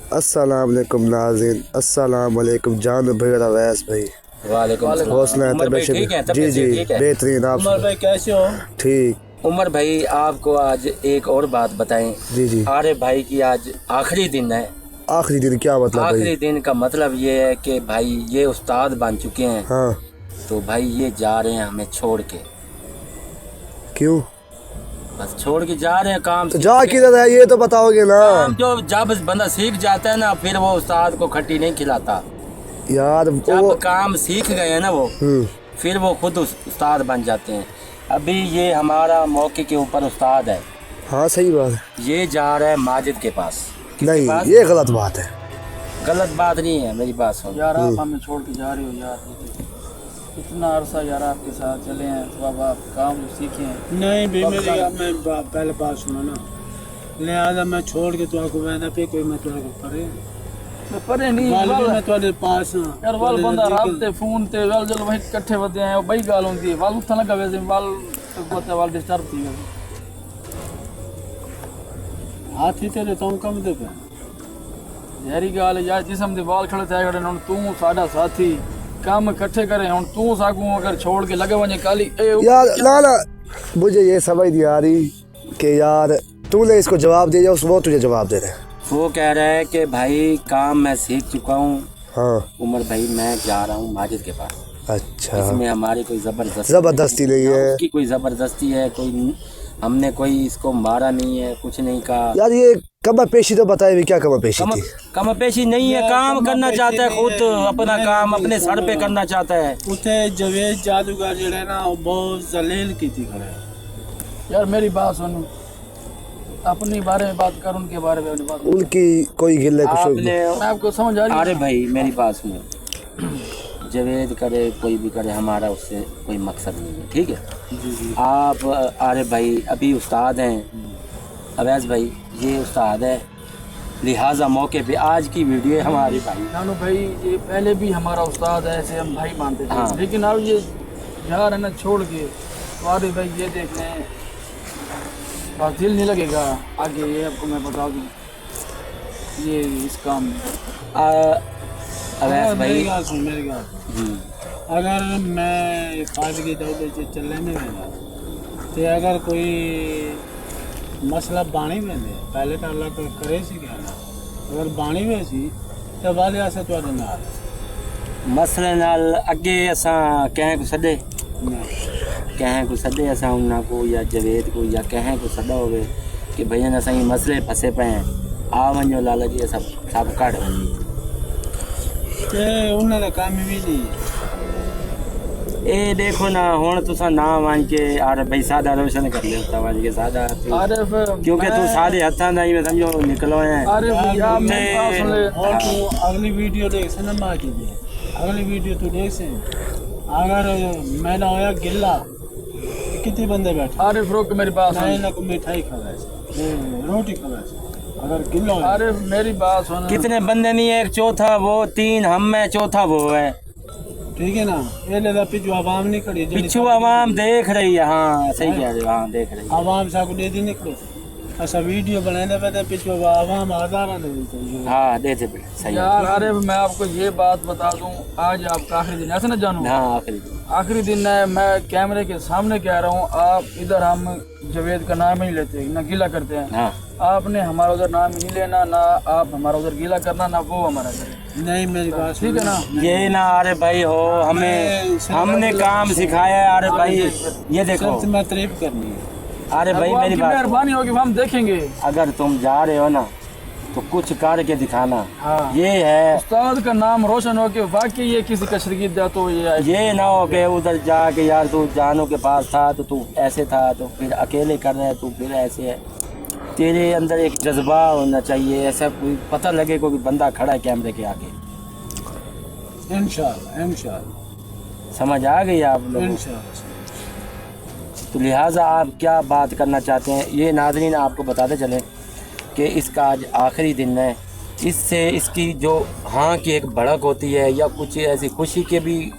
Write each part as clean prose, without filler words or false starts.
अस्सलाम वालेकुम नाज़रीन, अस्सलाम वालेकुम जान भाई अवैस भाई। वालेकुम हौसला ठीक है, जी जी बेहतरीन। आप उमर भाई कैसे हो? ठीक। उमर भाई आपको आज एक और बात बताएं। जी जी आरे भाई की आज आखिरी दिन है। आखिरी दिन क्या मतलब भाई? आखिरी दिन का मतलब ये है कि भाई ये उस्ताद बन चुके हैं। हाँ। तो भाई ये जा रहे हैं हमें छोड़ के। क्यों? बस छोड़ के जा रहे हैं काम। तो जा किधर है ये तो बताओगे ना काम जो जब बंदा सीख जाता है ना फिर वो उस्ताद को खट्टी नहीं खिलाता यार। जब काम सीख गए हैं ना वो हम्म। फिर वो खुद उस्ताद बन जाते हैं। अभी ये हमारा मौके के ऊपर उस्ताद है। हाँ सही बात है। ये जा रहा है माजिद के पास। नहीं पास? ये गलत बात है। गलत बात नहीं है, मेरी बात सुन। यार आप हमें छोड़ के जा रहे हो यार, इतना अरसा यार आपके साथ चले हैं तो अब आप काम सीखे हैं। नहीं भी मेरी मैं पहले बात सुनो ना, लिहाजा मैं छोड़ के तो आपको मैंने पे कोई मैं तुम्हारे को परे मैं परे नहीं मैं तुम्हारे पास यार वाल बंदा रात फोन ते वाल जल वही इकट्ठे होते हैं बई गाल होती है वाल उठा लगा वैसे वाल बोलते वाल डिस्टर्ब थी हाथ ही तेरे तो कम दे पे जहरी गाल है यार जिसम दे वाल खड़े थे खड़े हुन तू साडा साथी काम इकट्ठे करे हुन तू सागू अगर छोड़ के लगे वने काली यार ना ना मुझे ये समझ नहीं आ रही कि यार तूने इसको जवाब दे दिया वो तुझे जवाब दे रहे हैं। वो कह रहा है कि भाई काम मैं सीख चुका हूँ। हाँ। उमर भाई मैं जा रहा हूँ माजिद के पास। अच्छा। इसमें हमारी कोई जबरदस्ती नहीं है। उसकी कोई जबरदस्ती है कोई, हमने कोई इसको मारा नहीं है, कुछ नहीं कहा। यार ये कमा पेशी तो बताए भी क्या कमा पेशी थी? कम पेशी नहीं है, काम करना चाहता है खुद अपना काम अपने सर पे करना चाहता है। उते जवेद जादूगर जेड़ा ना वो बहुत जलील की थी खड़े। यार मेरी बात सुन, अपनी बारे में बात कर उनके बारे में बात। उनकी कोई गिले कुछ मैं आपको समझ आ रही है? अरे भाई मेरी बात सुनो, जवेद करे कोई भी करे हमारा उससे कोई मकसद नहीं है, ठीक है। आप अरे भाई अभी उस्ताद हैं अवैस भाई, ये उस्ताद है लिहाजा मौके पे आज की वीडियो है हमारी भाई। नानू भाई ये पहले भी हमारा उस्ताद है, ऐसे हम भाई मानते थे। हाँ। लेकिन अब ये जा रहे ना छोड़ के तो अरे भाई ये देख लें बस दिल नहीं लगेगा आगे, ये आपको मैं बता दूँ ये इस काम में। अवैस भाई मेरी बात सुन, अगर मैं फायदे की दौड़ से चलने में तो अगर कोई मसला बाणी में दे पहले तो अल्लाह को करे सी क्या ना, अगर बाणी में सी तो वाले आसे तो नाल मसले नाल अगे असा कहें को सदे कहें को सदे असा उन्ना को या जवेद को या कहें को सदा होवे कि भैया असा ये मसले फंसे पे हैं आ वञो लाला जी सब काट वञी ते उन्हें तो काम भी नहीं। ए देखो ना हुन तुसा ना वन के आर भाई सादा रोशन कर ले होता वन के सादा अरे फिर क्योंकि तू सादे हथा ना ही में समझो निकलो है। अरे भैया मेरी बात सुन ले। और तू अगली वीडियो देख से ना मार की अगली वीडियो तू देख से अगर मैं ना होया गिल्ला कितने बंदे बैठे अरे फ्रोक मेरी बात नहीं सुन। ना को मिठाई खा रहे रोटी खा रहे अगर गिल्ला होया अरे मेरी बात सुन। कितने बंदे नहीं है, एक चौथा वो तीन हम में चौथा वो है, ठीक है ना। ये ले पिछू आवाम नहीं खड़ी पिछू आवाम देख रही है। हाँ सही कह रहे हो, हाँ देख रही है। आवाम साकू दे दी निकलो ऐसा वीडियो बनाने पे पिछू आवाम आधार नहीं हाँ दे दे सही है। यार अरे मैं आपको ये बात बता दूं, आज आपका आखिरी दिन ऐसा ना जानू। हाँ आखिरी दिन। आखिरी दिन है, मैं कैमरे के सामने कह रहा हूँ। आप इधर हम जवेद का नाम ही लेते ना गिला करते हैं। हाँ आपने हमारा उधर नाम ही नहीं लेना, ना आप हमारा उधर गिला करना, ना वो हमारा करे। नहीं मेरी बात ठीक है ना। ये ना अरे भाई हो हमने काम सिखाया है। अरे भाई ये देखो सबसे मैं तारीफ करनी है। अरे भाई वो मेरी आपकी बात, मेहरबानी होगी, हम देखेंगे। अगर तुम जा रहे हो ना तो कुछ करके दिखाना। हाँ। ये है, उस्ताद का नाम रोशन हो के वाकई ये किसी का शरीक दिया तो ये ना हो कि उधर जाके यार तू जानू के पास था तो तू ऐसे था तो फिर अकेले कर रहा है तू फिर ऐसे है। तेरे अंदर एक जज्बा होना चाहिए, ऐसा कोई पता लगे कोई बंदा खड़ा है कैमरे के आगे। इंशाल्लाह समझ आ गई आप लोगों को? इंशाल्लाह। तो लिहाजा आप क्या बात करना चाहते हैं ये नाज़रीन आपको बताते चलें कि इसका आज आखिरी दिन है। इससे इसकी जो हाँ की एक भड़क होती है या कुछ ऐसी खुशी के भी,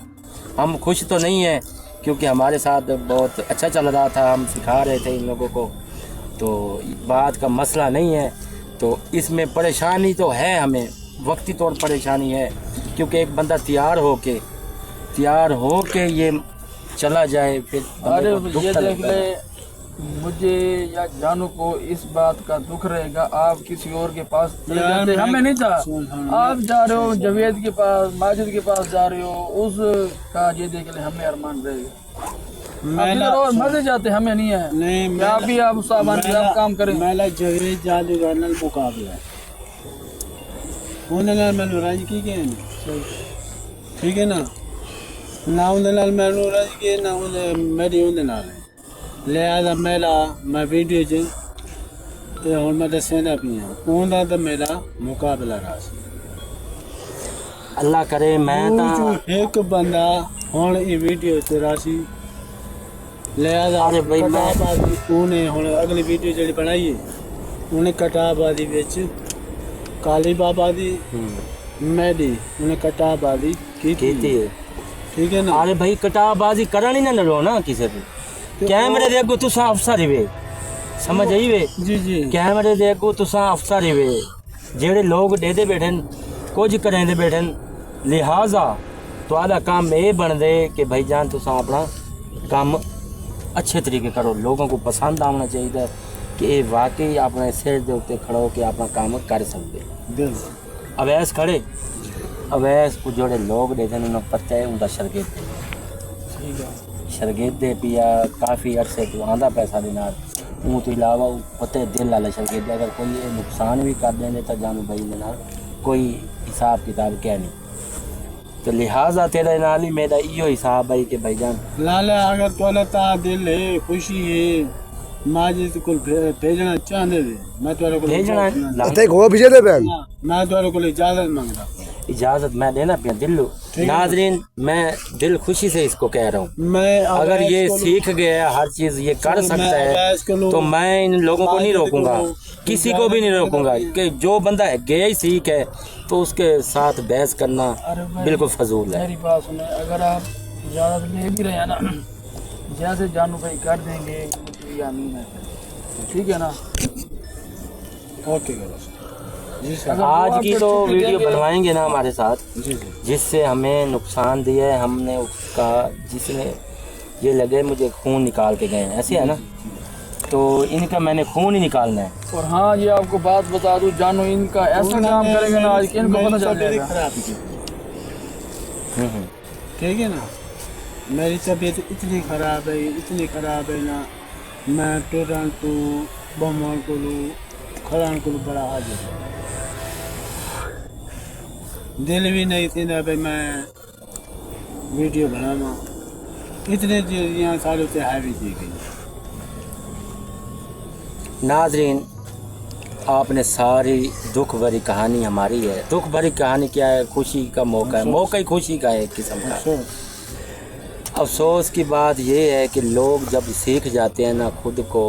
हम खुश तो नहीं हैं क्योंकि हमारे साथ बहुत अच्छा चल रहा था, हम सिखा रहे थे इन लोगों को, तो बात का मसला नहीं है। तो इसमें परेशानी तो है, हमें वक्ती तौर परेशानी है, क्योंकि एक बंदा तैयार हो के ये चला जाए, फिर अरे बंदे को दुख ये सा देख लगता है। ले, मुझे या जानू को इस बात का दुख रहेगा, आप किसी और के पास चले यार, जाते, हमें नहीं था। सुन, आप जा रहे हो जवेद के पास, माजिद के पास जा रहे हो, उसका ये देख ले हमें अरमान रहेगा। मैं आप और मजे जाते, हमें नहीं है। नहीं क्या भी आप सामान भी आप काम करें। मेरा जवेद जादूगर नाल मुकाबला है, ਉਹਦੇ ਨਾਲ ਮੈਨੂੰ ਰੰਜ ਕੀ ਕਹਿੰਦੇ ਠੀਕ ਹੈ ਨਾ ਉਹਦੇ ਨਾਲ ਮੈਨੂੰ ਰੰਜ ਕੇ ਨਾ ਉਹਦੇ ਮੇਰੀ ਉਹਦੇ ਨਾਲ ਲਿਆ ਮੇਰਾ ਮੈਂ ਵੀਡੀਓ 'ਚ ਤੇ ਹੁਣ ਮੈਂ ਦੱਸਣਾ ਪਿਆ ਉਹਦਾ ਤਾਂ ਮੇਰਾ ਮੁਕਾਬਲਾ ਰਹਾ ਸੀ। अल्लाह करे मैं ਉਹ ਤਾਂ ਜੋ ਇੱਕ ਬੰਦਾ ਹੁਣ ਇਹ ਵੀਡੀਓ 'ਚ ਰਾਸੀ ਲਿਆ अरे भाई मैं ਕਟਾਬਾਦੀ ਉਹਨੇ ਹੁਣ ਅਗਲੀ ਵੀਡੀਓ ਜਿਹੜੀ ਬਣਾਈ ਹੈ ਉਹਨੇ ਕਟਾਬਾਦੀ ਵਿੱਚ काली बाबा दी मैडी उन्हें कटाबाजी की कहती थी है। ठीक है ना। अरे भाई कटाबाजी करन ही ना लड़ो ना किसी भी कैमरे दे अगो तुसा अफसर ही वे समझ आई वे जी जी कैमरे दे अगो तुसा अफसर ही वे जेड़े लोग डेदे बैठन कुछ करेंदे बैठन लिहाजा तो आदा काम ये बन दे कि भाईजान तुसा अपना काम अच्छे तरीके करो, लोगों को पसंद आना चाहिए कि ये वाकई अपने सिर के उत्ते खड़ो के अपना काम कर सकते। दिल अवैस खड़े अवैस को जोड़े लोग देते हैं उन्हें पता है उनका शरगेद दे पिया काफ़ी अरसे तो आंदा पैसा देना ऊँ तो इलावा पता दिल वाला शरगेद अगर कोई ये नुकसान भी कर देंगे तो जानू भाई देना कोई हिसाब किताब क्या नहीं। तो लिहाजा तेरे नाल ही मेरा इो हिसाब भाई कि भाईजान लाला अगर तोला ता दिल है खुशी है माजिद को भेजना चाहते थे मैं तेरे को भेजना ते को भेजे दे बहन मैं तेरे को इजाजत मांगता इजाज़त मैं देना पिया दिल्लू। नाजरीन मैं दिल खुशी से इसको कह रहा हूँ, मैं अगर ये सीख गया हर चीज़ ये कर सकता है तो मैं इन लोगों को नहीं रोकूंगा, किसी को भी नहीं रोकूंगा कि जो बंदा है गया ही सीख है तो उसके साथ बहस करना अरे भाई, बिल्कुल फजूल है। मेरी बात सुने, अगर आप इजाज़त ले भी रहे हैं ना, जैसे जानू भाई कर देंगे मुझे यकीन है, ठीक है ना। ओके करो जी सर। अगर वो आज की आपको तो छुट्टी वीडियो देंगे- बनवाएंगे ना हमारे साथ जी जी जिससे हमें नुकसान दिया है, हमने उसका जिसने ये लगे मुझे खून निकाल के गए हैं ऐसे है ना, तो इनका मैंने खून ही निकालना है। और हाँ ये आपको बात बता दूं, जानू इनका ऐसा काम करेंगे ना आज कि इनको पता चल जाएगा। खराब की हम्म। ठीक है ना। मेरी तबीयत इतनी ख़राब है ना, मैं टोरंटो बमन को खड़ान को बड़ा हाजिर है, दिल भी नहीं थी ना भाई मैं वीडियो बनावा, इतने यहाँ सालों से हैवी दी गई। नाजरीन आपने सारी दुख भरी कहानी हमारी है, दुख भरी कहानी क्या है, खुशी का मौका है, मौका ही खुशी का है एक किस्म का। अफसोस की बात ये है कि लोग जब सीख जाते हैं ना खुद को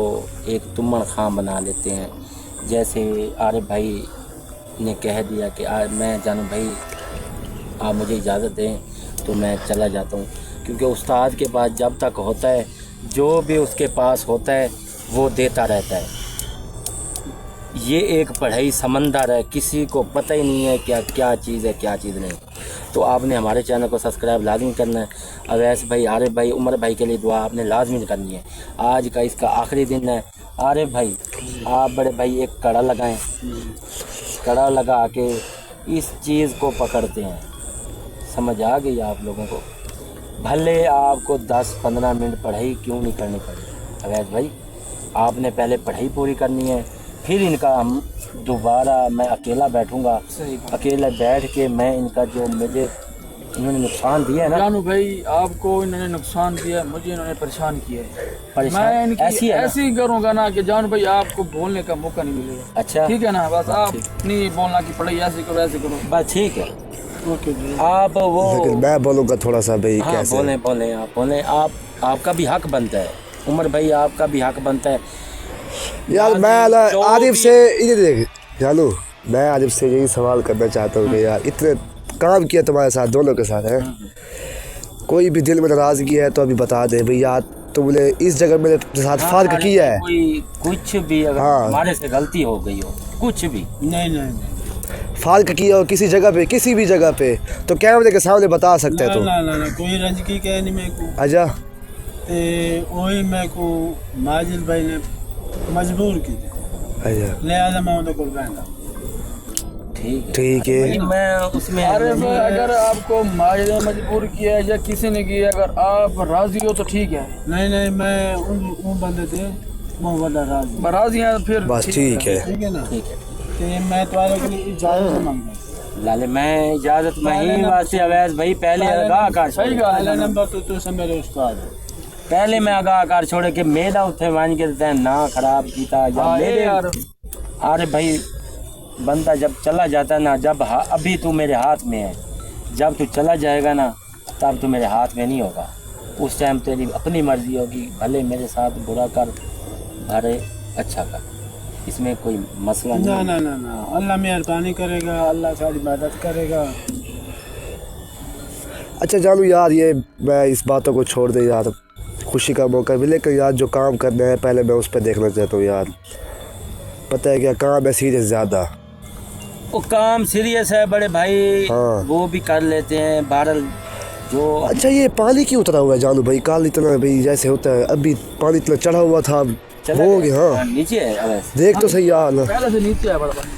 एक तुम्मन खां बना लेते हैं। जैसे आरिफ भाई ने कह दिया कि मैं जानू भाई आप मुझे इजाज़त दें तो मैं चला जाता हूँ, क्योंकि उस्ताद के पास जब तक होता है जो भी उसके पास होता है वो देता रहता है। ये एक पढ़ाई समंदर है, किसी को पता ही नहीं है क्या चीज़ है क्या चीज़ नहीं। तो आपने हमारे चैनल को सब्सक्राइब लाजमी करना है। अवैस भाई, आरिफ भाई, उमर भाई के लिए दुआ आपने लाजमी करनी है। आज का इसका आखिरी दिन है। आरिफ भाई आप बड़े भाई एक कड़ा लगाएं, कड़ा लगा के इस चीज़ को पकड़ते हैं। समझ आ गई आप लोगों को? भले आपको 10-15 मिनट पढ़ाई क्यों नहीं करनी पड़ी, अवैस भाई आपने पहले पढ़ाई पूरी करनी है, फिर इनका हम दोबारा मैं अकेला बैठूंगा, अकेला बैठ के मैं इनका जो मुझे इन्होंने नुकसान दिया है ना, जानू भाई आपको इन्होंने नुकसान दिया, मुझे इन्होंने परेशान किया है, मैं इनकी ऐसी है ना? ऐसे ही करूँगा ना कि जानू भाई आपको बोलने का मौका नहीं मिलेगा। अच्छा ठीक है ना, बस आप नहीं बोलना कि पढ़ाई ऐसे करो ऐसे करो। बस ठीक है। ओके जी। आप वो लेकिन मैं बोलूँगा थोड़ा सा भाई हाँ कैसे बोलें आप बोलें, आपका भी हक बनता है उमर भाई, आपका भी हक बनता है यार। मैं जो आरिफ भी- से ये देख जानू, मैं आरिफ से यही सवाल करना चाहता हूँ कि यार इतने काम किया तुम्हारे साथ, दोनों के साथ है, कोई भी दिल में नाराज़गी है तो अभी बता दे भाई यार तुमने इस जगह मेरे साथ फ़र्क किया है। कोई कुछ भी अगर हाँ। हमारे से गलती हो गई हो कुछ भी? नहीं नहीं नहीं फाल्क किया हो किसी जगह पे, किसी भी जगह पे, तो कैमरे के सामने बता सकते हैं ना तो। ना ना ना, कोई रंज की कह नहीं मेरे को। अच्छा ते वही मेरे को माजिद भाई ने मजबूर की थी, अच्छा लिहाजा मैं उन्हें को बहना। ठीक है। भाई मैं उसमें अरे भाई अगर आपको माजिद ने मजबूर किया है या किसी ने किया, अगर आप राजी हो तो ठीक है। नहीं नहीं, मैं उन बंदे थे वो बड़ा राजी। राजी हैं तो फिर बस ठीक है। ठीक है ना। ठीक है। ते मैं तुम्हारे के लिए इजाजत मांगता। लाले मैं इजाजत नहीं वास्ते अवैस भाई पहले आगाह कर सही छोड़े। गल पहला है। नंबर तो तू से मेरे उस्ताद है। पहले मैं आगाह कर छोड़े कि मेरा उत्थे मान के देते हैं ना खराब कीता या हाँ, ये मेरे यार अरे भाई बंदा जब चला जाता है ना, जब अभी तू मेरे हाथ में है, जब तू चला जाएगा ना तब तू मेरे हाथ में नहीं होगा। उस टाइम तेरी अपनी मर्जी होगी, भले मेरे साथ बुरा कर भले अच्छा कर, इसमें कोई मसला नहीं ना है। ना ना ना, अल्लाह मेहरबानी करेगा, अल्लाह सारी मदद करेगा। अच्छा जानू यार, ये मैं इस बातों को छोड़ दे यार, खुशी का मौका मिले कि यार जो काम करना है पहले मैं उस पर देखना चाहता हूँ यार। पता है क्या काम है सीरियस ज़्यादा। वो काम सीरियस है बड़े भाई, हाँ। वो भी कर लेते हैं बहरल जो। अच्छा ये पानी क्यों उतरा हुआ है जानू भाई? काल इतना भाई जैसे होता है, अभी पानी इतना चढ़ा हुआ था, चला हो गया? गया। हाँ नीचे है अवैस। देख तो सही यार ना। पहले से नीचे है बड़ा पानी।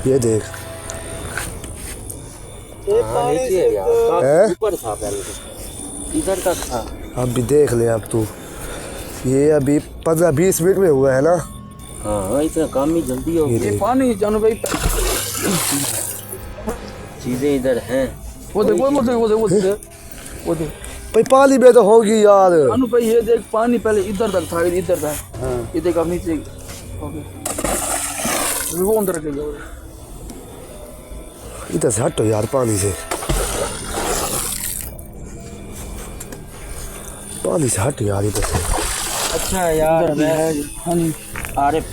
ये देख हाँ, नीचे है यार, काफी हैं? ऊपर था पहले तो, इधर तक था। अब भी देख ले अब तू, ये अभी 15-20 मिनट में हुआ है ना। हाँ इतना काम ही जल्दी हो ये गया। ये पानी जानू भाई, चीजें इधर हैं। वो देख वो देख वो देख वो देख वो देख भाई पानी में तो होगी यार। जानू भाई, ये देख पानी पहले इधर तक था, इधर था। ये देख अब नीचे हो गया। अभी वो अंदर के जाओ। इधर से हटो यार पानी से, पानी से हट यार इधर से। अच्छा यार मैं हाँ जी। आरिफ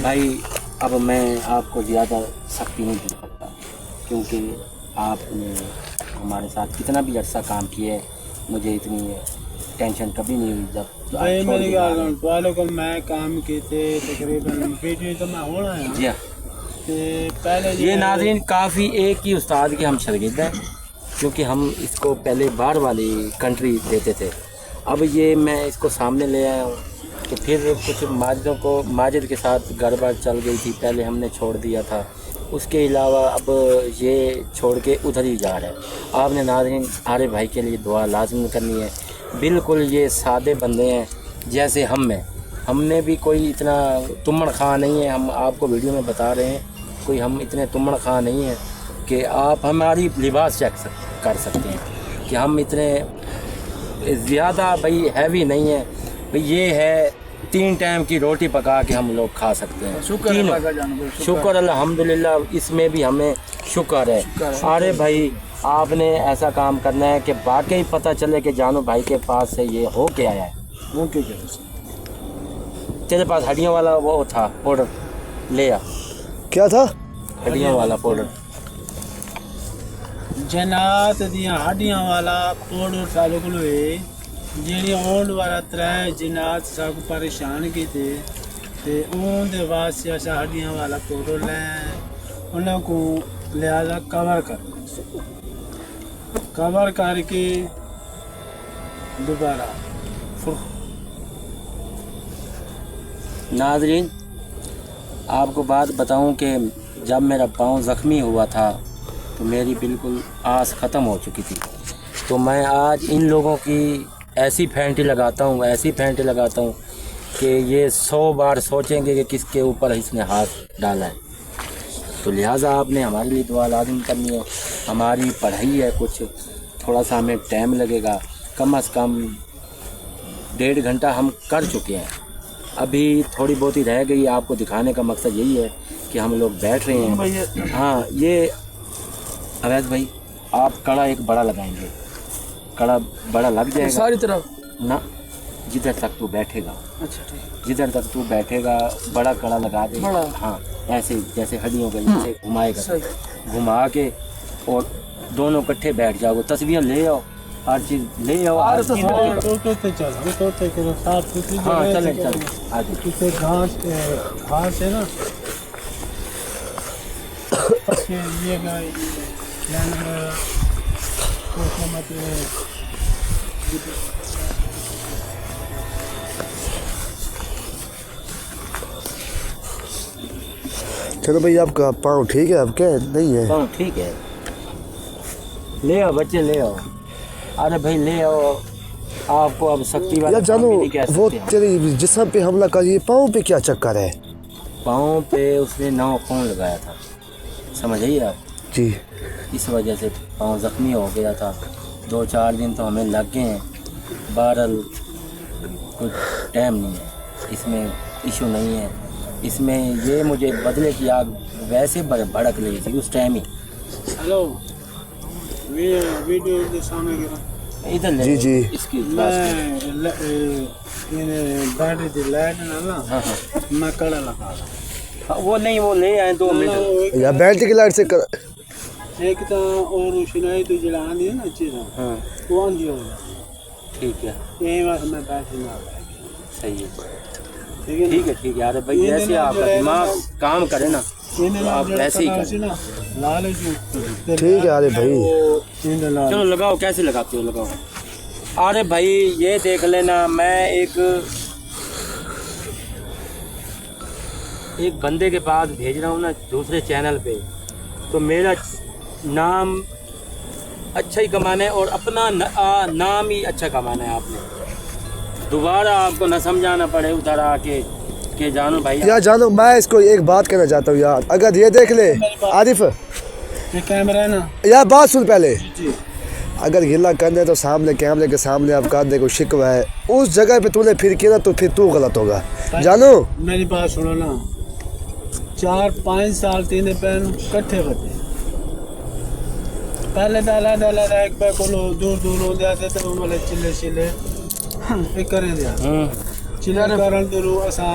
भाई, अब मैं आपको ज़्यादा सख्ती नहीं दे सकता, क्योंकि आपने हमारे साथ कितना भी अर्सा काम किया है, मुझे इतनी टेंशन कभी नहीं हुई जब आप भाई छोड़ मेरी के जा रहे गल हैं। वालों को मैं काम किए थे तकरीबन वीडियो तो मैं होना है। जी हाँ, ते पहले ये नाज़रीन काफ़ी एक ही उस्ताद के हम शागिर्द हैं, क्योंकि हम इसको पहले बाहर वाली कंट्री देते थे। अब ये मैं इसको सामने ले आया हूँ, तो फिर कुछ माजिद के साथ गड़बड़ चल गई थी, पहले हमने छोड़ दिया था। उसके अलावा अब ये छोड़ के उधर ही जा रहा है। आपने नाज़रीन आरिफ भाई के लिए दुआ लाजमी करनी है। बिल्कुल ये सादे बंदे हैं जैसे हम हैं, हमने भी कोई इतना तुमड़ खां नहीं है। हम आपको वीडियो में बता रहे हैं, कोई हम इतने तुमड़ खां नहीं हैं कि आप हमारी लिबास चेक कर सकते हैं कि हम इतने ज़्यादा भाई हैवी नहीं है। भाई ये है 3 टाइम की रोटी पका के हम लोग खा सकते हैं। शुक्र तीनों। अल्लाह का जानू भाई, शुक्र अल्हम्दुलिल्लाह, इसमें भी हमें शुक्र है। अरे भाई आपने ऐसा काम करना है कि वाकई पता चले कि जानू भाई के पास से ये हो के आया है। वो क्या करे तेरे पास हड्डियों वाला वो था पाउडर, ले आ क्या था? हड्डियों वाला पाउडर। जनात दियां हड्डियां वाला पाउडर साले को जेड़ी ओंड वाला 3 जनात सब परेशान की थे ते ओंदे वास्ते असा हड्डियां वाला पाउडर ले उन्हें को लिहाजा कवर करके दोबारा नाजरीन आपको बात बताऊं कि जब मेरा पाँव ज़ख्मी हुआ था तो मेरी बिल्कुल आस ख़त्म हो चुकी थी। तो मैं आज इन लोगों की ऐसी फैंटी लगाता हूँ कि ये 100 बार सोचेंगे कि किसके ऊपर इसने हाथ डाला है। तो लिहाजा आपने हमारे लिए दुआ लाज़िम करनी है। हमारी पढ़ाई है, कुछ थोड़ा सा हमें टाइम लगेगा, कम से कम 1.5 घंटा हम कर चुके हैं, अभी थोड़ी बहुत ही रह गई। आपको दिखाने का मकसद यही है कि हम लोग बैठ रहे हैं। हाँ ये अवैध भाई, आप कड़ा एक बड़ा लगाएंगे, कड़ा बड़ा लग जाएगा सारी तरफ ना, जिधर तक तू बैठेगा, अच्छा ठीक। जिधर तक तू बैठेगा बड़ा कड़ा लगा दे। बड़ा? हाँ ऐसे जैसे हड्डियों का जैसे घुमाएगा, सही। घुमा के और दोनों इकट्ठे बैठ जाओ, तस्वीर ले आओ, हर चीज़ ले आओ। हर चीज़ तो चलो तो करो साफ सुथरी हाँ जगह चले से चले करो। आ जाओ। इसे घास है ना ये गाय जानवर उसमें मत चलो भाई आपका पाँव ठीक है आपके नहीं है? हाँ ठीक है, ले आओ बच्चे ले आओ। अरे भाई ले आओ, आपको अब शक्ति वाला यार जानो काम भी नहीं कह वो सकते। तेरी जिस्म पे हमला कर, ये पाँव पे क्या चक्कर है? पाँव पे उसने 9 खून लगाया था, समझ आइए आप। जी इस वजह से पाँव ज़ख्मी हो गया था। 2-4 दिन तो हमें लग गए हैं। बहरहाल कुछ टाइम नहीं है, इसमें इशू नहीं है। इसमें ये मुझे बदले की आग वैसे भड़क रही थी उस टाइम ही। हेलो वीडियो के सामने गिरा इधर ले जी, लो, जी। इसकी बैटरी दी लाइट ना हाँ हाँ मैं कड़ा लगा हाँ, वो नहीं वो ले आए 2 मिनट। या बैटरी की लाइट से कर। एक तो और रोशनाई तो जला दी है ना चीज़ हाँ वो आंधी हो गया ठीक है, यही बात मैं बैटरी ना सही है, ठीक है ठीक है ठीक है। अरे भाई जैसे आपका दिमाग काम करे ना तो आप वैसे ही करें। लाल ठीक है अरे भाई चलो लगाओ, कैसे लगाते हो लगाओ। अरे भाई ये देख लेना, मैं एक बंदे के पास भेज रहा हूँ ना दूसरे चैनल पे, तो मेरा नाम अच्छा ही कमाना है और अपना नाम ही अच्छा कमाना है। आपने दोबारा आपको न समझाना पड़े उधर आके कि जानो भाई। यार जानो मैं इसको एक बात कहना चाहता हूँ यार, अगर ये देख ले आरिफ, ये कैमरा है ना यार बात सुन पहले। जी अगर गिला करने तो सामने कैमरे के सामने आप कर दे को शिकवा है, उस जगह पे तूने फिर किया तो फिर तू गलत होगा जानो। मेरी बात सुनो ना, 4-5 साल 3 पैन कट्ठे बचे पहले डाला एक पे को दूर दूर हो जाते थे वो वाले चिल्ले चिल्ले एक करें दिया चिल्ले करन दूर असा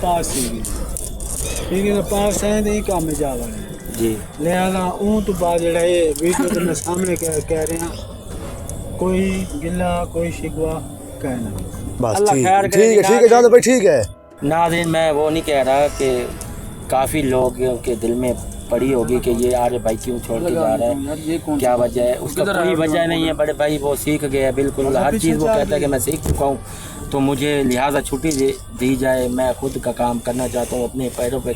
पास थी ठीक है ना, पास है तो काम में जा वाले जी लिहाजा ऊँ तो बाद जड़ा ये वीडियो तो मैं सामने कह रहे हैं, कोई गिला कोई शिकवा कहना बस अल्लाह खैर ठीक करे, ठीक है जानो भाई ठीक है। नाज़रीन मैं वो नहीं कह रहा कि काफ़ी लोगों के दिल में पड़ी होगी कि ये आर्य भाई क्यों छोड़ के जा रहा है, यार ये कौन क्या वजह है। उसका किधर कोई आया वजह नहीं है, बड़े भाई वो सीख गया बिल्कुल हर चीज़। वो कहता है कि मैं सीख चुका हूँ तो मुझे लिहाजा छुट्टी दी जाए। मैं खुद का काम करना चाहता हूँ, अपने पैरों पे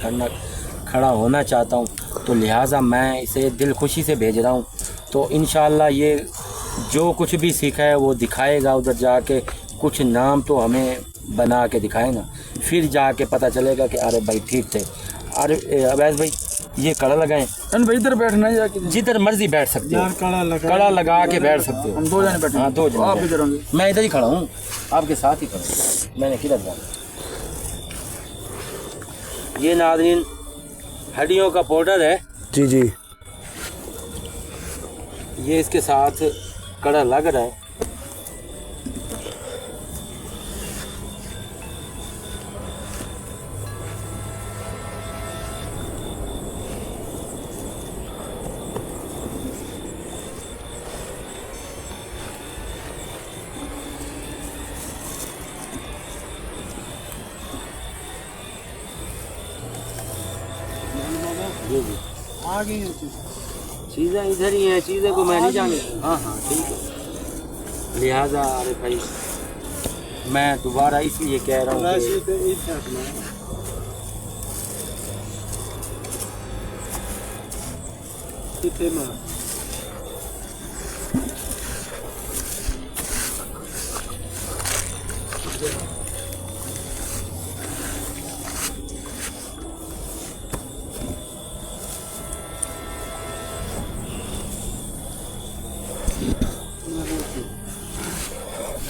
खड़ा होना चाहता हूँ, तो लिहाजा मैं इसे दिल खुशी से भेज रहा हूँ। तो इंशाअल्लाह ये जो कुछ भी सीखा है वो दिखाएगा उधर जाके, कुछ नाम तो हमें बना के दिखाएगा, फिर जाके पता चलेगा कि अरे भाई ठीक थे। अरे अवैस भाई ये कड़ा लगाएं, भाई इधर बैठना है जाके, जिधर मर्जी बैठ सकते हो, यार कड़ा लगा के बैठ सकते हो। हम 2 जने बैठे। हाँ 2 जने आप बैठ। इधर होंगे, मैं इधर ही खड़ा हूँ, आपके साथ ही खड़ा हूँ, मैंने किधर जाना। ये नाज़रीन हड्डियों का पाउडर है जी जी ये, इसके साथ कड़ा लग रहा है। जी जी आ गई चीज़ें इधर ही हैं, चीज़ें को मैं नहीं जानती। हाँ हाँ ठीक है। लिहाजा अरे भाई मैं दोबारा इसलिए कह रहा हूँ कि तो इधर ना कितने में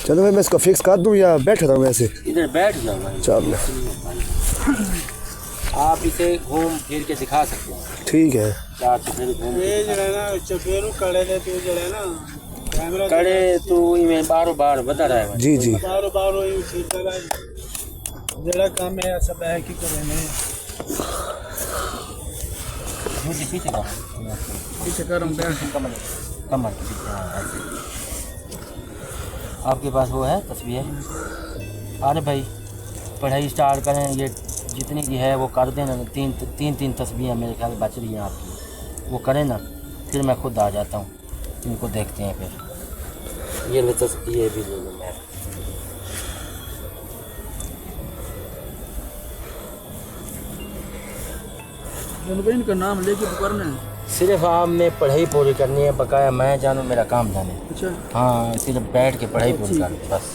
चलो भाई मैं इसको फिक्स कर दूँ या बैठ रहा हूँ ऐसे? इधर बैठ जाओ भाई। चलो आप इसे घूम फिर के दिखा सकते हैं, ठीक है। 4 चफेरे घूम ये जड़ा ना चफेरू कड़े दे तू जड़ा ना कैमरा कड़े तो इनमें बारो बार बता रहा है भाई। जी जी बारो बारो ये ठीक है जड़ा काम है सब है कि करे नहीं मुझे पीछे का पीछे कर हम बैठ। कमर के पीछे, हाँ, ऐसे। आपके पास वो है तस्वीर? अरे भाई पढ़ाई स्टार्ट करें, ये जितनी की है वो कर देना। तीन तस्वीरें मेरे ख्याल बच रही हैं आपकी, वो करें ना, फिर मैं खुद आ जाता हूँ, इनको देखते हैं फिर। ये ये भी ले लो मैं। भाई इनका नाम लेके पुकारना है? सिर्फ आपने पढ़ाई पूरी करनी है, बकाया मैं जानूँ मेरा काम जाने। अच्छा हाँ, सिर्फ बैठ के पढ़ाई पूरी कर बस।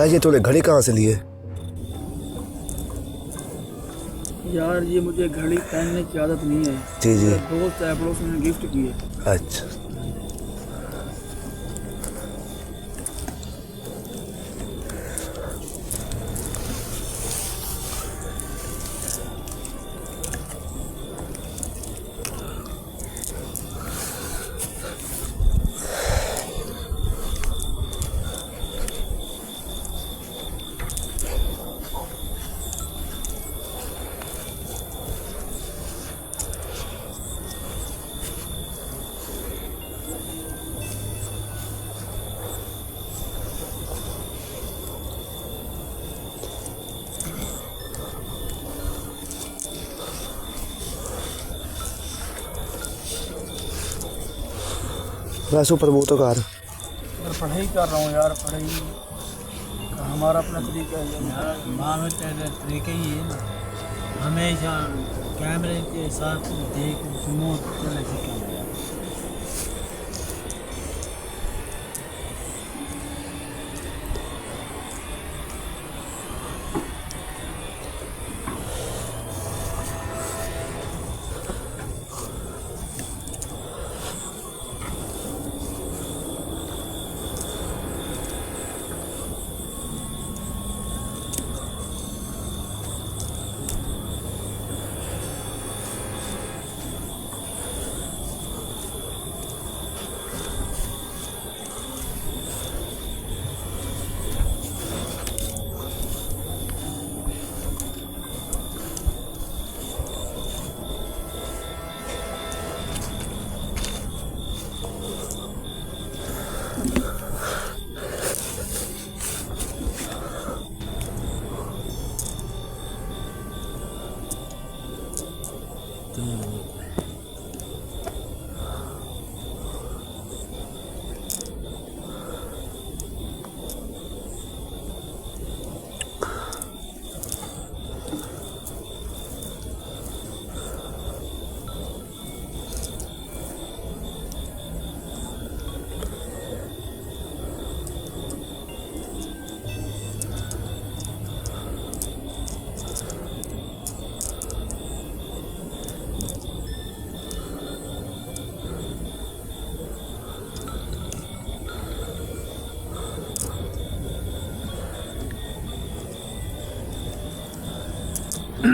ये तूने घड़ी कहाँ से ली है? यार ये मुझे घड़ी पहनने की आदत नहीं है। जी जी। मेरा दोस्त है, पड़ोस ने गिफ्ट की है। अच्छा। वैसे ऊपर वो तो कार मैं पढ़ाई कर रहा हूँ यार, पढ़ाई का हमारा अपना तरीका है यार माँ में तेरे तरीके ही है ना, हमेशा कैमरे के साथ देख सुनो चले सीखेंगे।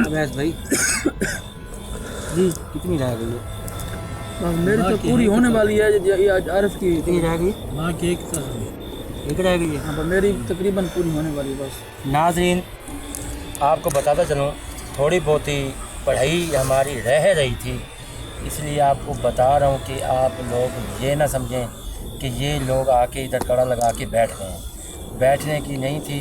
अवैस भाई जी कितनी रह गई है? बस मेरी तो पूरी होने वाली है। ये आज आरफ की कितनी रह गई? माँ की एक तस्वीर एक रह गई है। हाँ, पर मेरी तकरीबन पूरी होने वाली है बस। नाज़रीन आपको बताता चलूँ, थोड़ी बहुत ही पढ़ाई हमारी रह रही थी, इसलिए आपको बता रहा हूँ कि आप लोग ये ना समझें कि ये लोग आके इधर कड़ा लगा के बैठ गए हैं। बैठने की नहीं थी,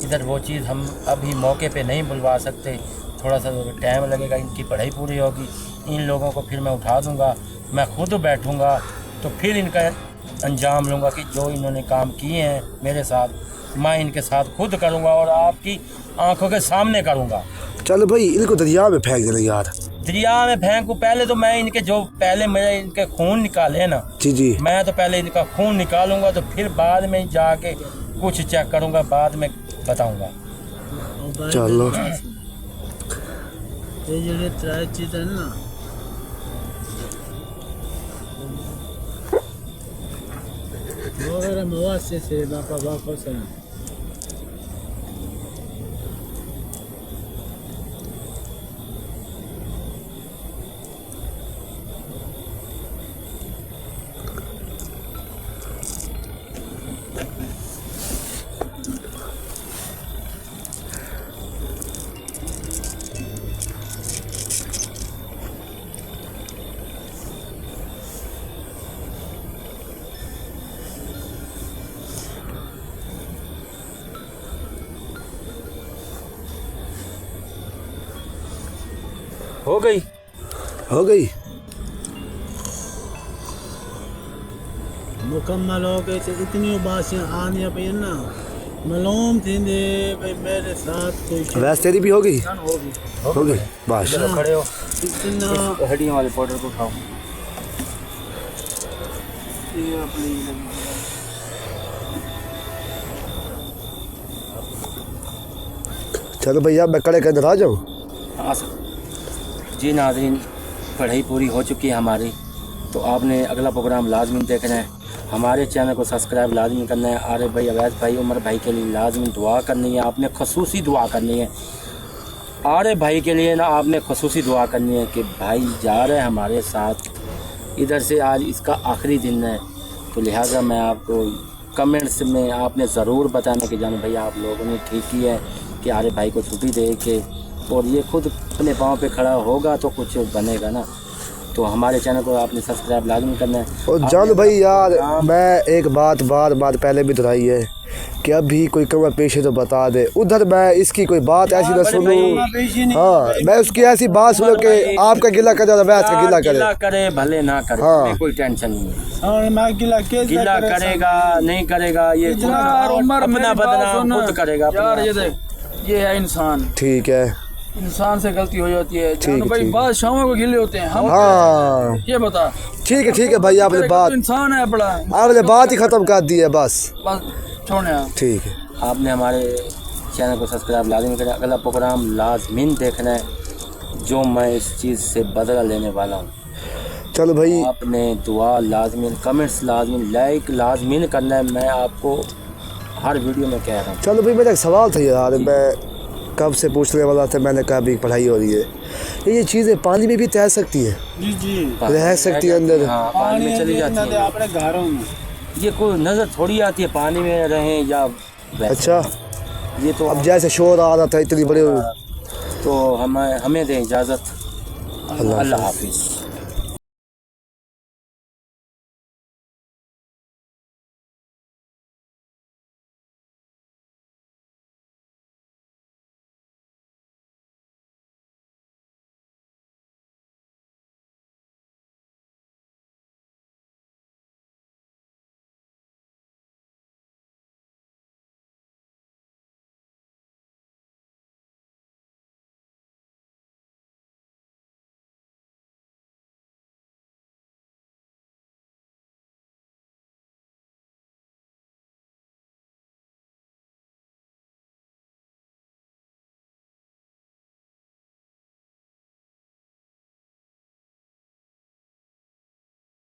इधर वो चीज़ हम अभी मौके पे नहीं बुलवा सकते, थोड़ा सा टाइम लगेगा, इनकी पढ़ाई पूरी होगी, इन लोगों को फिर मैं उठा दूँगा, मैं खुद बैठूँगा तो फिर इनका अंजाम लूँगा कि जो इन्होंने काम किए हैं मेरे साथ, मैं इनके साथ खुद करूँगा और आपकी आंखों के सामने करूँगा। चल भाई इनको दरिया में फेंक देना यार। दरिया में फेंकूँ? पहले तो मैं इनके जो पहले मेरे इनके खून निकाले ना, जी जी, ये तो पहले इनका खून निकालूंगा तो फिर बाद में जाके कुछ चेक करूँगा, बाद में बताऊँगा। चलो ये जो त्रै चीज़ है ना, Para muasese bapa bapa sana. हो गई। हो गई। मुकम्मल हो गई थी इतनी उबासियाँ आनिया पे ना मालूम थी दे भाई मेरे साथ कोई वैसे तेरी भी हो गई। होगी। हो गई बस। चलो खड़े हो, इतना हड्डियों वाले पाउडर को खाओ। ये अपनी चलो भैया मैं कड़े के अंदर आ जाऊँ। हाँ सर। जी नाज़रीन, पढ़ाई पूरी हो चुकी है हमारी, तो आपने अगला प्रोग्राम लाजमी देखना है। हमारे चैनल को सब्सक्राइब लाजमी करना है। आरिफ भाई, अवैस भाई, उमर भाई के लिए लाजमी दुआ करनी है। आपने खसूसी दुआ करनी है आरिफ भाई के लिए ना, आपने खसूसी दुआ करनी है कि भाई जा रहे हैं हमारे साथ इधर से। आज इसका आखिरी दिन है, तो लिहाजा मैं आपको कमेंट्स में आपने ज़रूर बताना कि जानो भाई आप लोगों ने ठीक किया है कि आरिफ भाई को छुट्टी दे के, और ये खुद अपने पाँव पे खड़ा होगा तो कुछ बनेगा ना। तो हमारे चैनल को आपने सब्सक्राइब लाजमी करना है। और जानो भाई यार, मैं एक बात बार बार पहले भी दोहराई है कि अभी कोई कमर पेश है तो बता दे। उधर मैं इसकी कोई बात ऐसी ना सुनूं। हाँ, मैं उसकी ऐसी बात सुनूं कि आपका गिला करे और वैस का गिला गिला करे। करे भले ना करे, हाँ। हमें कोई टेंशन नहीं है। और मैं गिला गिला करेगा नहीं करेगा ये यार उमर अपना मेरी बात बदनाम सुन। खुद करेगा यार अपने ये आप से। देख, ये है इंसान। ठीक है। इंसान से गलती हो जाती है। ठीक है, भाई ठीक। बादशाहों को गिले होते हैं हम। हाँ ये बता, ठीक है भाई, आपने तेरे बात तो इंसान है बड़ा। आपने बात ही ख़त्म कर दी है बस। बस छोड़ने यार। ठीक है। आपने हमारे चैनल को सब्सक्राइब लाजमी करें। अगला प्रोग्राम लाजमीन देखना है, जो मैं इस चीज़ से बदला लेने वाला हूँ। चलो भाई, आपने दुआ लाजमीन, कमेंट्स लाजमीन, लाइक लाजमीन करना है। मैं आपको हर वीडियो में कह रहा हूँ। चलो भाई, मेरा एक सवाल था यार, मैं कब से पूछने वाला था। मैंने कहा अभी पढ़ाई हो रही है, ये चीज़ें पानी में भी तैर सकती है? जी जी रह सकती है अंदर? हाँ, पानी में चली जाती है। अपने घरों में ये कोई नज़र थोड़ी आती है पानी में रहें या वैसे। अच्छा, ये तो अब जैसे शोर आ रहा था इतनी बड़ी। तो हमें दें इजाज़त। अल्लाह हाफिज़।